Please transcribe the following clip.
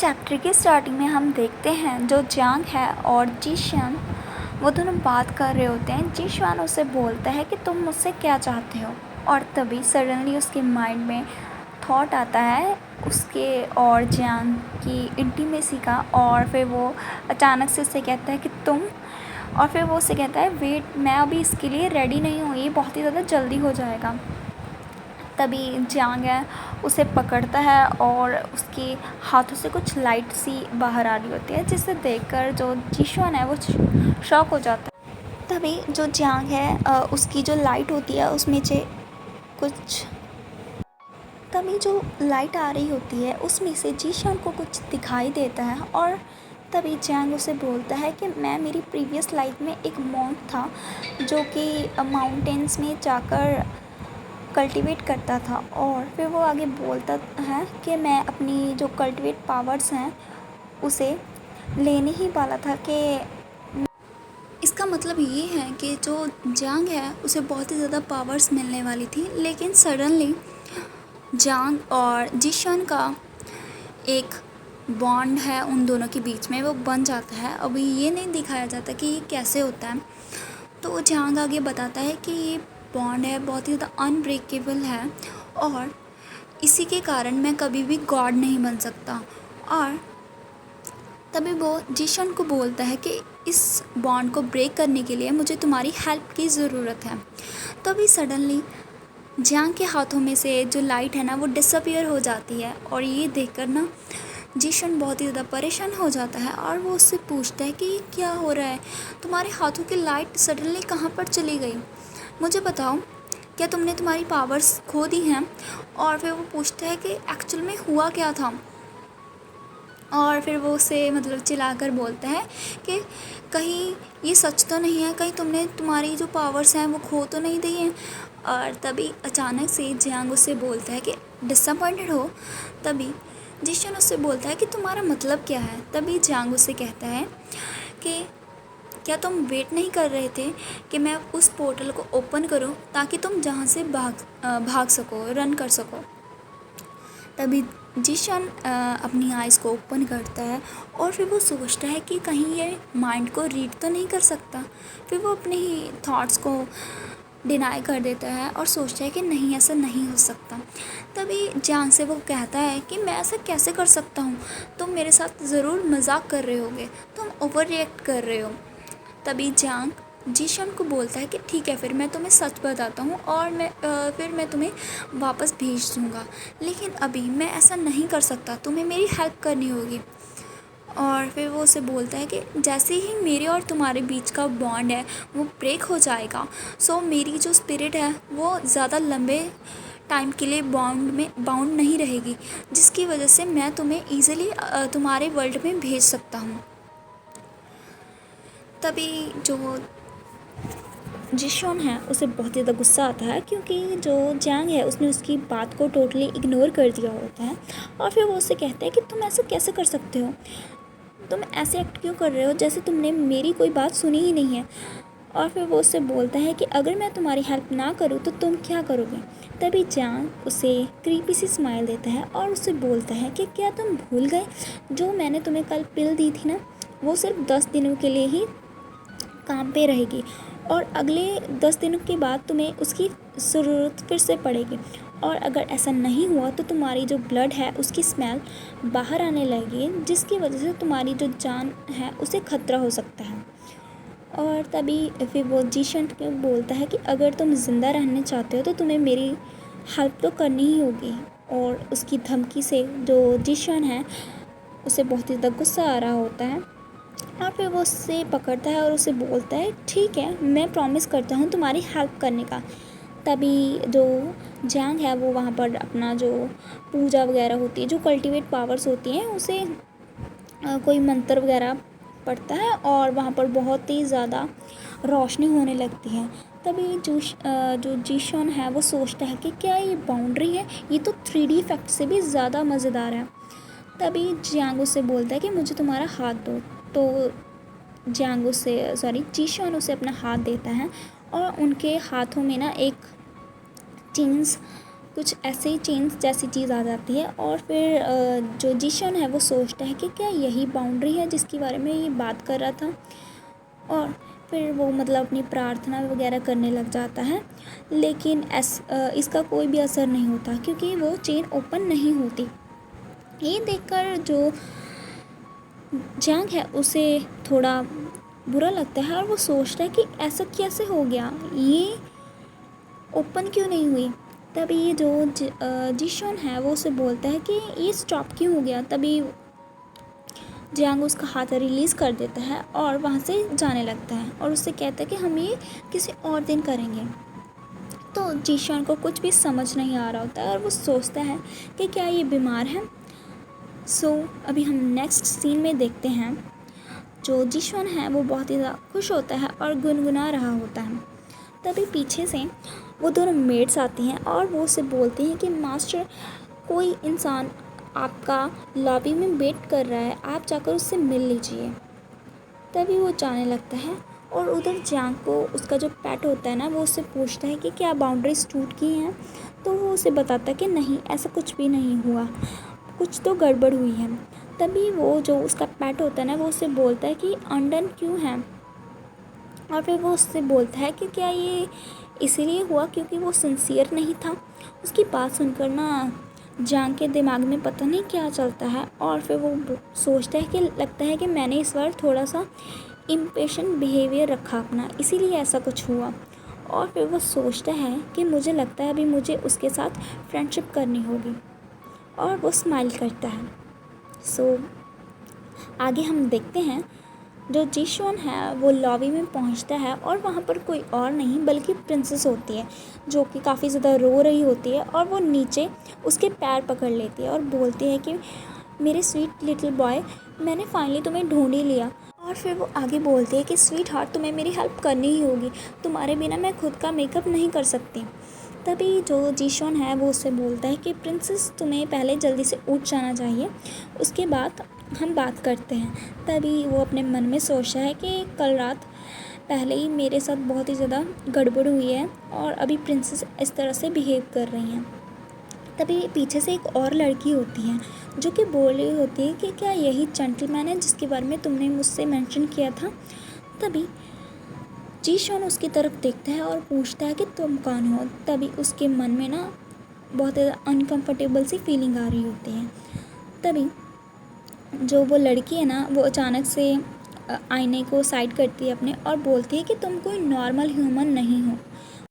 Chapter की starting में हम देखते हैं जो जियांग है और जीशन वो दोनों बात कर रहे होते हैं। जीशान उसे बोलता है कि तुम मुझसे क्या चाहते हो, और तभी सडनली उसके माइंड में थॉट आता है उसके और जियांग की इंटीमेसी का। और फिर वो अचानक से उससे कहता है कि तुम, और फिर वो उससे कहता है वेट, मैं अभी इसके लिए रेडी नहीं हूँ, ये बहुत ही ज़्यादा जल्दी हो जाएगा। तभी जियांग है उसे पकड़ता है और उसके हाथों से कुछ लाइट सी बाहर आ रही होती है, जिसे देखकर जो जीशुन है वो शॉक हो जाता है। तभी जो जियांग है उसकी जो लाइट होती है उसमें से कुछ तभी जो लाइट आ रही होती है उसमें से जीशुन को कुछ दिखाई देता है। और तभी जियांग उसे बोलता है कि मैं मेरी प्रीवियस लाइफ में एक मॉन्क था जो कि माउंटेन्स में जाकर कल्टीवेट करता था। और फिर वो आगे बोलता है कि मैं अपनी जो कल्टीवेट पावर्स हैं उसे लेने ही वाला था। कि इसका मतलब ये है कि जो जियांग है उसे बहुत ही ज़्यादा पावर्स मिलने वाली थी, लेकिन सडनली जियांग और जीशन का एक बॉन्ड है उन दोनों के बीच में, वो बन जाता है। अभी ये नहीं दिखाया जाता कि ये कैसे होता है, तो जियांग आगे बताता है कि ये बॉन्ड है बहुत ही ज़्यादा अनब्रेकेबल है और इसी के कारण मैं कभी भी गॉड नहीं बन सकता। और तभी वो जीशन को बोलता है कि इस बॉन्ड को ब्रेक करने के लिए मुझे तुम्हारी हेल्प की ज़रूरत है। तभी सडनली जियांग के हाथों में से जो लाइट है ना वो डिसअपियर हो जाती है, और ये देखकर ना जीशन बहुत ही ज़्यादा परेशान हो जाता है और वो उससे पूछता है कि ये क्या हो रहा है, तुम्हारे हाथों की लाइट सडनली कहाँ पर चली गई, मुझे बताओ, क्या तुमने तुम्हारी पावर्स खो दी हैं। और फिर वो पूछता है कि एक्चुअल में हुआ क्या था। और फिर वो उसे मतलब चिल्लाकर बोलता है कि कहीं ये सच तो नहीं है, कहीं तुमने तुम्हारी जो पावर्स हैं वो खो तो नहीं दी हैं। और तभी अचानक से जियांग उससे बोलता है कि डिसअपॉइंटेड हो। तभी जिशन उससे बोलता है कि तुम्हारा मतलब क्या है। तभी जियांग उससे कहता है कि क्या तुम वेट नहीं कर रहे थे कि मैं उस पोर्टल को ओपन करूं ताकि तुम जहां से भाग सको, रन कर सको। तभी जीशन अपनी आइज़ को ओपन करता है और फिर वो सोचता है कि कहीं ये माइंड को रीड तो नहीं कर सकता। फिर वो अपने ही थॉट्स को डिनाई कर देता है और सोचता है कि नहीं, ऐसा नहीं हो सकता। तभी जियांग से वो कहता है कि मैं ऐसा कैसे कर सकता हूँ, तुम मेरे साथ ज़रूर मजाक कर रहे होगे, तुम ओवर रिएक्ट कर रहे हो। तभी जियांग जीशन को बोलता है कि ठीक है, फिर मैं तुम्हें सच बताता हूँ और फिर मैं तुम्हें वापस भेज दूँगा, लेकिन अभी मैं ऐसा नहीं कर सकता, तुम्हें मेरी हेल्प करनी होगी। और फिर वो उसे बोलता है कि जैसे ही मेरे और तुम्हारे बीच का बॉन्ड है वो ब्रेक हो जाएगा, सो मेरी जो स्पिरिट है वो ज़्यादा लंबे टाइम के लिए बाउंड नहीं रहेगी, जिसकी वजह से मैं तुम्हें ईज़िली तुम्हारे वर्ल्ड में भेज सकता हूँ। तभी जो जिशोन है उसे बहुत ज़्यादा गुस्सा आता है, क्योंकि जो जियांग है उसने उसकी बात को टोटली इग्नोर कर दिया होता है। और फिर वो उससे कहते हैं कि तुम ऐसा कैसे कर सकते हो, तुम ऐसे एक्ट क्यों कर रहे हो जैसे तुमने मेरी कोई बात सुनी ही नहीं है। और फिर वो उससे बोलता है कि अगर मैं तुम्हारी हेल्प ना करूँ तो तुम क्या करोगे। तभी जियांग उसे क्रीपी सी स्माइल देता है और उससे बोलता है कि क्या तुम भूल गए जो मैंने तुम्हें कल पिल दी थी ना, वो सिर्फ 10 दिनों के लिए ही काम पे रहेगी और अगले 10 दिनों के बाद तुम्हें उसकी ज़रूरत फिर से पड़ेगी। और अगर ऐसा नहीं हुआ तो तुम्हारी जो ब्लड है उसकी स्मेल बाहर आने लगेगी, जिसकी वजह से तुम्हारी जो जान है उसे खतरा हो सकता है। और तभी फिर वो जीशन को बोलता है कि अगर तुम ज़िंदा रहना चाहते हो तो तुम्हें मेरी हेल्प तो करनी ही होगी। और उसकी धमकी से जो जीशन है उसे बहुत ही ज़्यादा गुस्सा आ रहा होता है। और फिर वो उससे पकड़ता है और उसे बोलता है ठीक है, मैं प्रॉमिस करता हूँ तुम्हारी हेल्प करने का। तभी जो जियांग है वो वहाँ पर अपना जो पूजा वगैरह होती है, जो कल्टीवेट पावर्स होती हैं, उसे कोई मंत्र वगैरह पढ़ता है और वहाँ पर बहुत ही ज़्यादा रोशनी होने लगती है। तभी जो जीशन है वो सोचता है कि क्या ये बाउंड्री है, ये तो 3D इफेक्ट से भी ज़्यादा मज़ेदार है। तभी जियांग उससे बोलता है कि मुझे तुम्हारा हाथ दो। तो जीशन उसे अपना हाथ देता है और उनके हाथों में ना एक चेंज कुछ ऐसे ही चेंज जैसी चीज़ आ जाती है और फिर जो जिशन है वो सोचता है कि क्या यही बाउंड्री है जिसके बारे में ये बात कर रहा था, और फिर वो मतलब अपनी प्रार्थना वगैरह करने लग जाता है। लेकिन इसका कोई भी असर नहीं होता क्योंकि वो चेन ओपन नहीं होती। ये देखकर जो जैंग है उसे थोड़ा बुरा लगता है और वो सोचता है कि ऐसा कैसे हो गया, ये ओपन क्यों नहीं हुई। तभी ये जो जिशॉन है वो उसे बोलता है कि ये स्टॉप क्यों हो गया। तभी जियांग उसका हाथ रिलीज़ कर देता है और वहाँ से जाने लगता है और उससे कहता है कि हम ये किसी और दिन करेंगे। तो जिशॉन को कुछ भी समझ नहीं आ रहा होता है और वो सोचता है कि क्या ये बीमार है। अभी हम नेक्स्ट सीन में देखते हैं जो जिशॉन है वो बहुत ही ज़्यादा खुश होता है और गुनगुना रहा होता है। तभी पीछे से वो दोनों मेड्स आती हैं और वो उसे बोलती हैं कि मास्टर, कोई इंसान आपका लॉबी में वेट कर रहा है, आप जाकर उससे मिल लीजिए। तभी वो जाने लगता है और उधर जियांग को उसका जो पेट होता है ना वो उससे पूछता है कि क्या बाउंड्रीज टूट गई हैं। तो वो उसे बताता है कि नहीं, ऐसा कुछ भी नहीं हुआ, कुछ तो गड़बड़ हुई है। तभी वो जो उसका पेट होता है ना वो उससे बोलता है कि अनडन क्यों है, और फिर वो उससे बोलता है कि क्या ये इसीलिए हुआ क्योंकि वो सिंसियर नहीं था। उसकी बात सुनकर ना जांग के दिमाग में पता नहीं क्या चलता है और फिर वो सोचता है कि लगता है कि मैंने इस बार थोड़ा सा इम्पेशेंट बिहेवियर रखा अपना, इसीलिए ऐसा कुछ हुआ। और फिर वो सोचता है कि मुझे लगता है अभी मुझे उसके साथ फ्रेंडशिप करनी होगी, और वो स्माइल करता है। आगे हम देखते हैं जो जिशॉन है वो लॉबी में पहुंचता है और वहाँ पर कोई और नहीं बल्कि प्रिंसेस होती है जो कि काफ़ी ज़्यादा रो रही होती है, और वो नीचे उसके पैर पकड़ लेती है और बोलती है कि मेरे स्वीट लिटिल बॉय, मैंने फाइनली तुम्हें ढूंढ ही लिया। और फिर वो आगे बोलती है कि स्वीट हार्ट, तुम्हें मेरी हेल्प करनी ही होगी, तुम्हारे बिना मैं खुद का मेकअप नहीं कर सकती। तभी जो जिशॉन है वो उससे बोलता है कि प्रिंसेस, तुम्हें पहले जल्दी से उठ जाना चाहिए, उसके बाद हम बात करते हैं। तभी वो अपने मन में सोचता है कि कल रात पहले ही मेरे साथ बहुत ही ज़्यादा गड़बड़ हुई है और अभी प्रिंसेस इस तरह से बिहेव कर रही हैं। तभी पीछे से एक और लड़की होती है जो कि बोल रही होती है कि क्या यही जेंटलमैन है जिसके बारे में तुमने मुझसे मेंशन किया था। तभी जीशॉन उसकी तरफ देखता है और पूछता है कि तुम कौन हो। तभी उसके मन में ना बहुत ज़्यादा अनकंफर्टेबल सी फीलिंग आ रही होती है। तभी जो वो लड़की है ना वो अचानक से आईने को साइड करती है अपने और बोलती है कि तुम कोई नॉर्मल ह्यूमन नहीं हो।